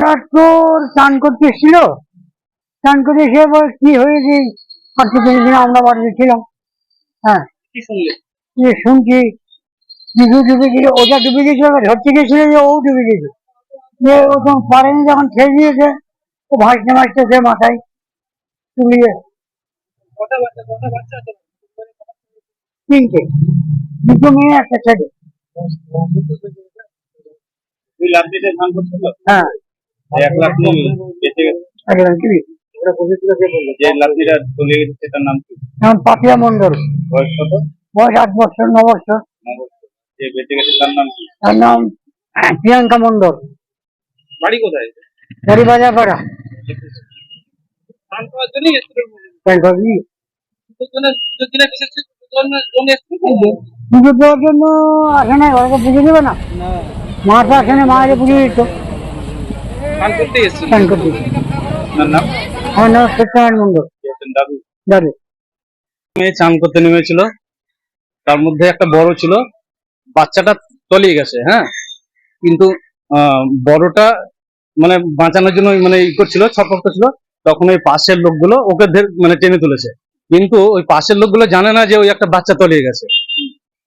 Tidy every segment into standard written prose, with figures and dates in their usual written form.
হঠাৎ তোর চান করতে এসেছিল, চান করে এসে এবার কি হয়েছে আজকে দিন আমরা বাড়িতে ছিলাম। হ্যাঁ, কি শুনলে? শুনছি দিঘু ডুবে গেছিল, ওটা ডুবে গেছিল, ধরতে গেছিল যে ও ডুবে গেছে, যে ও তখন পারেনি, যখন ছেড়ে দিয়েছে ও ভাসতে ভাসতে সে মাথায় তুলিয়ে কটা বাচ্চা আছে? তিনটে, দুটো মেয়ে একটা ছেলে। তুই লাভ দিতে ধান করছিল? হ্যাঁ, 1 লাখ নিয়ে বেঁচে গেছে। একদম কি যে লাঠিটা চলে গেছে সেটার নাম কি? যেমন পাপিয়া মন্ডল, বয়স কত? বয়স 8 বছর 9 বছর। যে বেঁচে গেছে তার নাম কি? তার নাম প্রিয়াঙ্কা মন্ডল, বাড়ি কোথায়? বাড়ি বাজার পাড়া। ধান পাওয়ার জন্য এসেছিল? পুজো দেওয়ার জন্য আসে না, ঘরকে পুজো দেবে না, মা তো আসে না, মায়ের পুজো দিত। ধান করতে এসেছিল? স্নান করতে। তার নাম? আমার নাম সত্যনারায়ণ মন্ডল, দাদু। দাদু। মেয়ে চান করতে নেমেছিল, তার মধ্যে একটা বড় ছিল, বাচ্চাটা তলিয়ে গেছে। হ্যাঁ, কিন্তু বড়টা মানে বাঁচানোর জন্য মানে ই করছিল, ছটফট করছিল, তখন ওই পাশের লোকগুলো ওকে মানে টেনে তুলেছে, কিন্তু ওই পাশের লোকগুলো জানে না যে ওই একটা বাচ্চা তলিয়ে গেছে।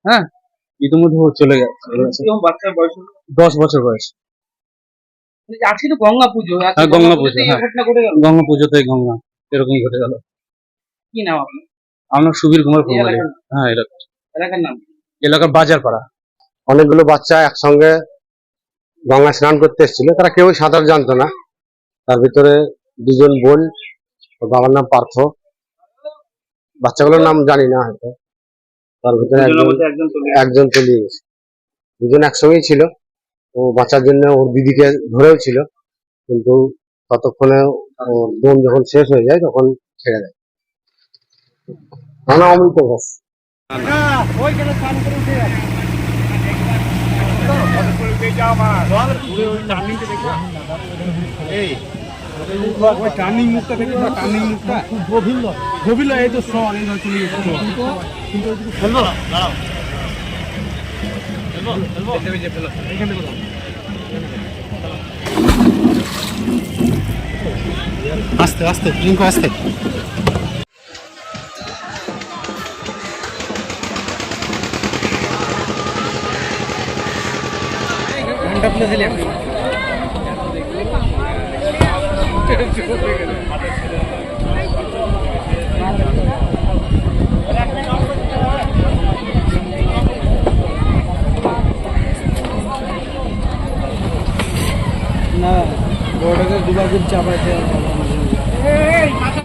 হ্যাঁ, ইতিমধ্যে ও চলে গেছে। বাচ্চার বয়স 10 বছর বয়স। আজকে তো গঙ্গা পুজো। হ্যাঁ, গঙ্গা পুজো। হ্যাঁ, গঙ্গা পুজোতে গঙ্গা এরকম ঘটে গেল। কি নাম আপনার? আমার সুবীর কুমার ফুলমালি। হ্যাঁ, এলাকার নাম? এলাকার বাজার পাড়া। অনেকগুলো বাচ্চা একসঙ্গে গঙ্গা স্নান করতে এসেছিল, তারা কেউ সাঁতার জানতো না। তার ভিতরে 2জন বোন, ওর বাবার নাম পার্থ, বাচ্চাগুলোর নাম জানি না হয়তো। তার ভিতরে একজন তলিয়ে গেছে, 2জন একসঙ্গেই ছিল। ও বাঁচার জন্য ওর দিদিকে ধরেও ছিল, কিন্তু ততক্ষণে ওর বোন যখন শেষ হয়ে যায় তখন ছেড়ে দেয়। অমৃত ঘোষ। টার্নিং মুখটা দেখে না, টার্নিং মুখটা খুব গভীর এই তো সর এই চলে গেছে। আস্তে আস্তে রিঙ্কু, আস্তে। না, বড়টাকে দুবার চাপাইতে